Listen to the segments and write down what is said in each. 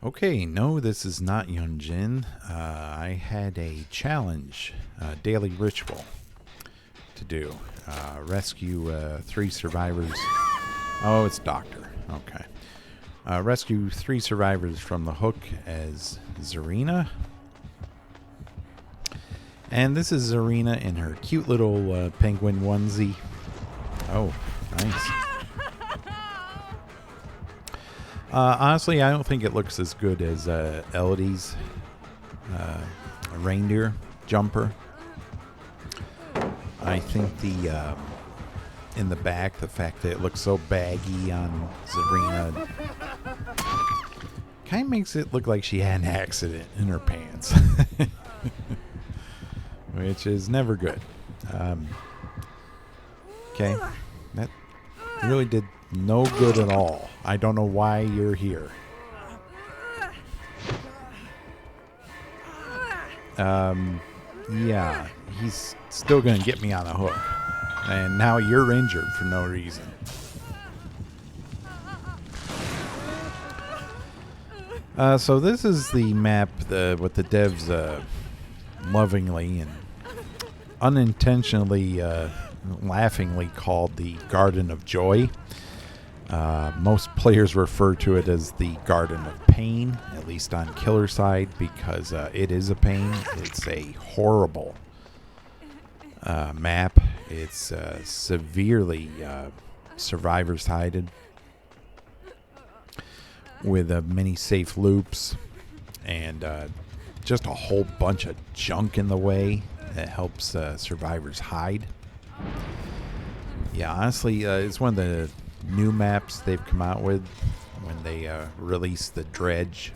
Okay, no, this is not Yunjin. I had a challenge, daily ritual to do. Rescue three survivors. Oh, it's Doctor. Okay. Rescue three survivors from the hook as Zarina. And this is Zarina in her cute little penguin onesie. Oh, nice. Honestly, I don't think it looks as good as Elodie's reindeer jumper. I think the in the back, the fact that it looks so baggy on Zarina kind of makes it look like she had an accident in her pants, which is never good. Okay, that really did no good at all. I don't know why you're here. Yeah, he's still going to get me on a hook. And now you're injured for no reason. So this is the map what the devs lovingly and unintentionally, laughingly called the Garden of Joy. Most players refer to it as the Garden of Pain, at least on killer side, because it is a pain. It's a horrible map. It's severely survivor-sided with many safe loops and just a whole bunch of junk in the way that helps survivors hide. Yeah, honestly, it's one of the new maps they've come out with when they released the Dredge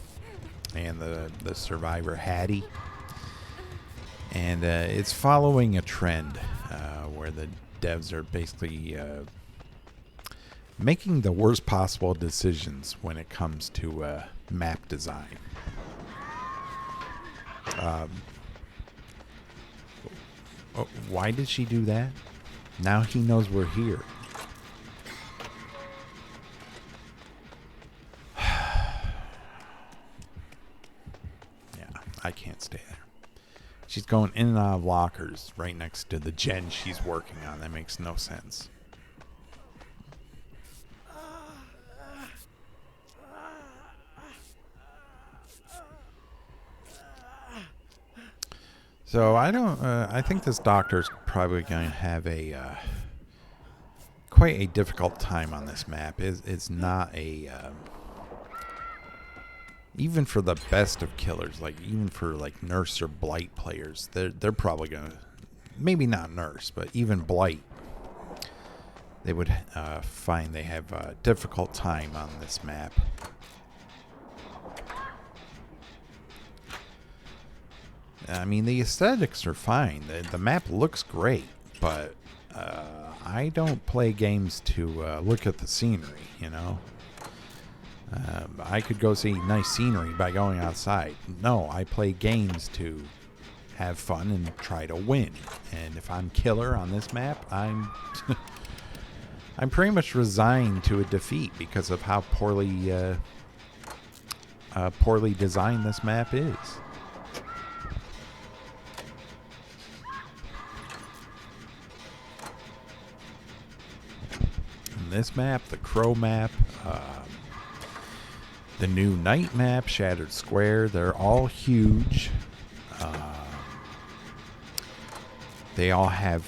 and the Survivor Hattie. And it's following a trend where the devs are basically making the worst possible decisions when it comes to map design. Why did she do that? Now he knows we're here. Yeah, I can't stay there. She's going in and out of lockers right next to the gen she's working on. That makes no sense. So I don't. I think this doctor's probably going to have a quite a difficult time on this map. It's not a even for the best of killers, like even for like Nurse or Blight players, they're probably gonna, maybe not Nurse, but even Blight, they would find they have a difficult time on this map. I mean, the aesthetics are fine. The map looks great, but I don't play games to look at the scenery, you know? I could go see nice scenery by going outside. No, I play games to have fun and try to win. And if I'm killer on this map, I'm I'm pretty much resigned to a defeat because of how poorly designed this map is. And this map, the Crow map, the new Night map, Shattered Square, they're all huge. They all have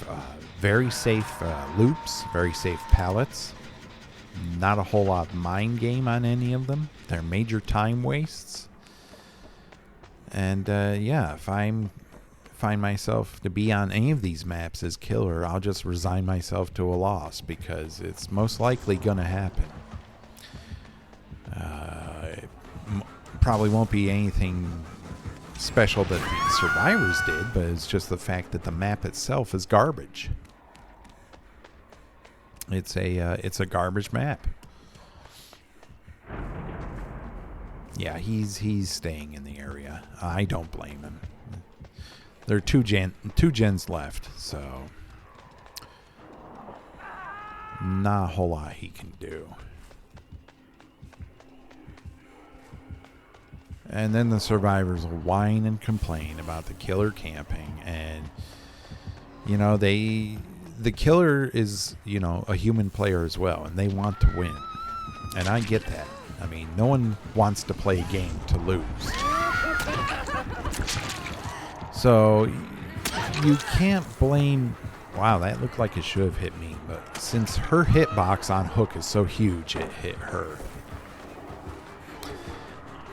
very safe loops, very safe pallets. Not a whole lot of mind game on any of them. They're major time wastes. And yeah, if I find myself to be on any of these maps as killer, I'll just resign myself to a loss because it's most likely going to happen. Probably won't be anything special that the survivors did, but it's just the fact that the map itself is garbage. It's a garbage map. Yeah, he's staying in the area. I don't blame him. There are two gens left, so not a whole lot he can do. And then the survivors will whine and complain about the killer camping. And, you know, the killer is, you know, a human player as well. And they want to win. And I get that. I mean, no one wants to play a game to lose. So you can't blame... Wow, that looked like it should have hit me. But since her hitbox on Hook is so huge, it hit her.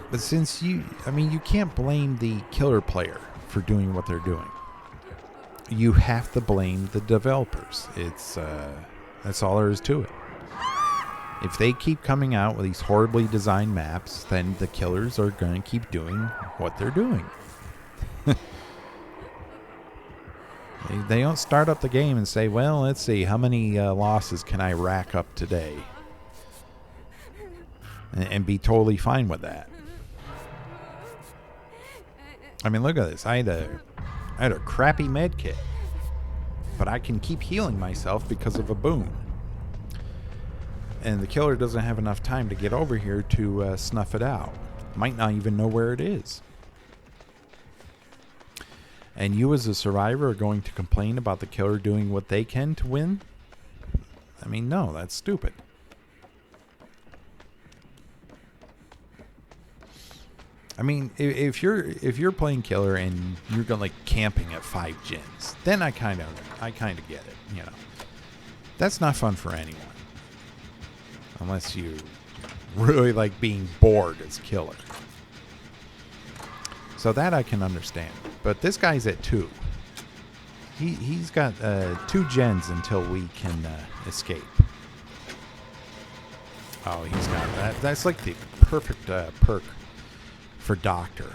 But since you can't blame the killer player for doing what they're doing. You have to blame the developers. That's all there is to it. If they keep coming out with these horribly designed maps, then the killers are going to keep doing what they're doing. They don't start up the game and say, well, let's see, how many losses can I rack up today? And be totally fine with that. I mean, look at this. I had a crappy med kit, but I can keep healing myself because of a boon. And the killer doesn't have enough time to get over here to snuff it out. Might not even know where it is. And you as a survivor are going to complain about the killer doing what they can to win? I mean, no, that's stupid. I mean, if you're playing killer and you're going like camping at 5 gens, then I kind of get it, you know. That's not fun for anyone. Unless you really like being bored as killer. So that I can understand. But this guy's at 2. He's got 2 gens until we can escape. Oh, he's got that. That's like the perfect perk for Doctor.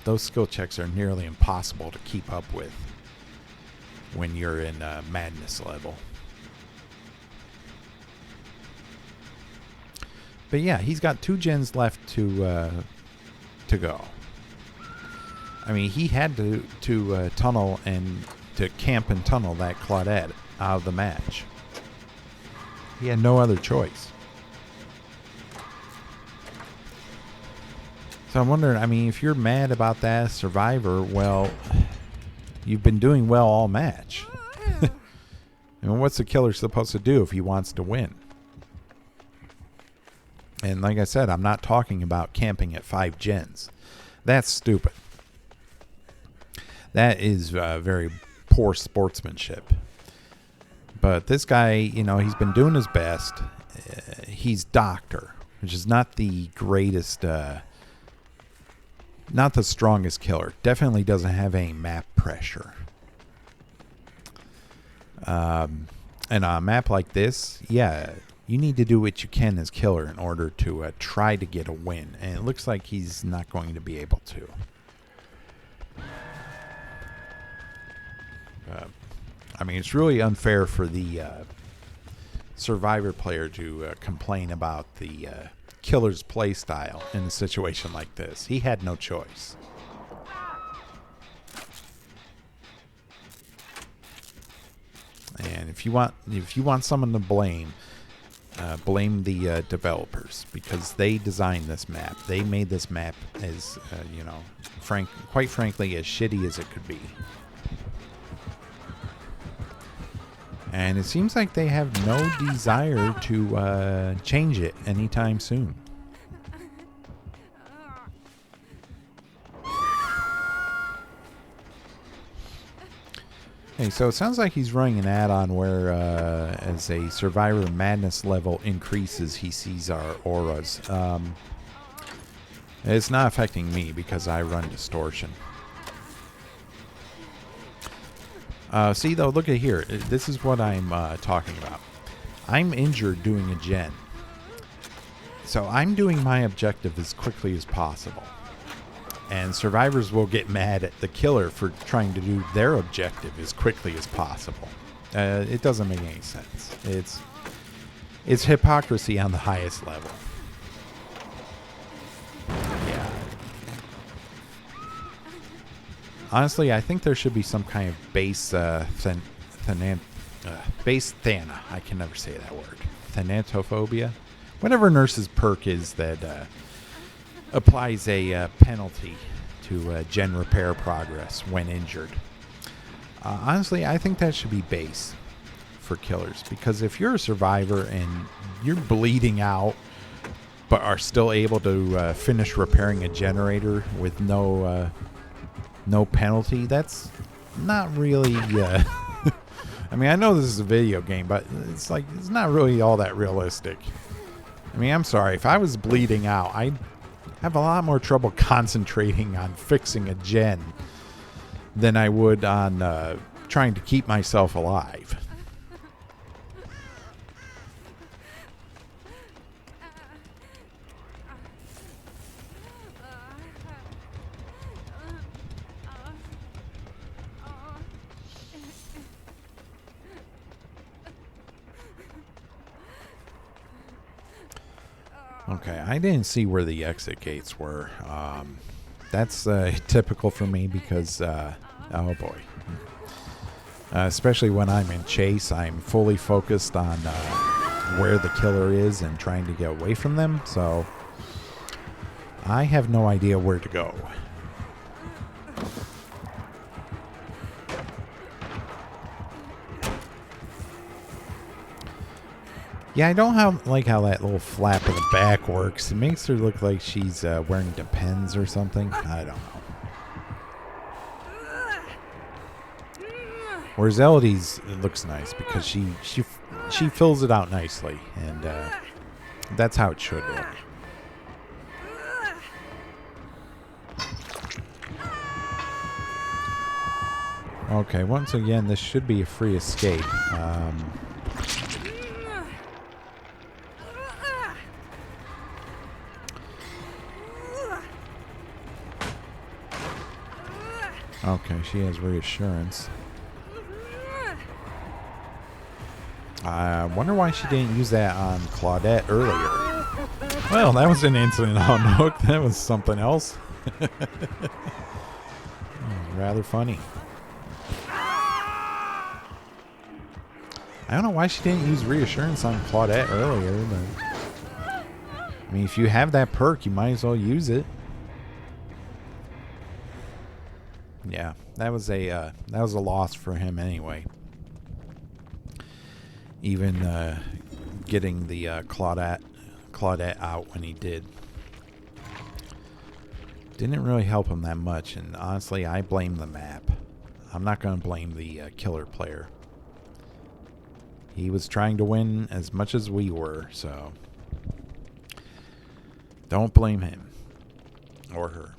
Those skill checks are nearly impossible to keep up with when you're in madness level. But yeah, he's got 2 gens left to go. I mean, he had to tunnel and to camp and tunnel that Claudette out of the match. He had no other choice. So I'm wondering, I mean, if you're mad about that Survivor, well, you've been doing well all match. I mean, what's the killer supposed to do if he wants to win? And like I said, I'm not talking about camping at 5 gens. That's stupid. That is very poor sportsmanship. But this guy, you know, he's been doing his best. He's Doctor, which is not the greatest, not the strongest killer. Definitely doesn't have any map pressure. And on a map like this, yeah, you need to do what you can as killer in order to try to get a win. And it looks like he's not going to be able to. I mean, it's really unfair for the Survivor player to complain about the killer's play style in a situation like this. He had no choice. And if you want someone to blame, blame the developers, because they designed this map. They made this map as you know, quite frankly, as shitty as it could be. And it seems like they have no desire to change it anytime soon. Hey, so it sounds like he's running an add-on where as a Survivor Madness level increases, he sees our auras. It's not affecting me because I run Distortion. See, though, look at here. This is what I'm talking about. I'm injured doing a gen. So I'm doing my objective as quickly as possible. And survivors will get mad at the killer for trying to do their objective as quickly as possible. It doesn't make any sense. It's hypocrisy on the highest level. Yeah. Honestly, I think there should be some kind of base base Thana. I can never say that word. Thanatophobia. Whatever Nurse's perk is that applies a penalty to gen repair progress when injured. Honestly, I think that should be base for killers, because if you're a survivor and you're bleeding out but are still able to finish repairing a generator with no penalty, that's not really I mean, I know this is a video game, but it's not really all that realistic. I mean, I'm sorry, if I was bleeding out, I'd have a lot more trouble concentrating on fixing a gen than I would on trying to keep myself alive. Okay, I didn't see where the exit gates were. That's typical for me because, oh boy. Especially when I'm in chase, I'm fully focused on where the killer is and trying to get away from them, so I have no idea where to go. Yeah, I don't like how that little flap in the back works. It makes her look like she's wearing Depends or something. I don't know. Whereas Elodie's, it looks nice because she fills it out nicely, and that's how it should look. Okay, once again, this should be a free escape. Okay, she has reassurance. I wonder why she didn't use that on Claudette earlier. Well, that was an incident on Hook. That was something else. Rather funny. I don't know why she didn't use reassurance on Claudette earlier, but I mean, if you have that perk, you might as well use it. Yeah, that was a loss for him anyway. Even getting the Claudette out when he did didn't really help him that much, and honestly, I blame the map. I'm not going to blame the killer player. He was trying to win as much as we were, so don't blame him or her.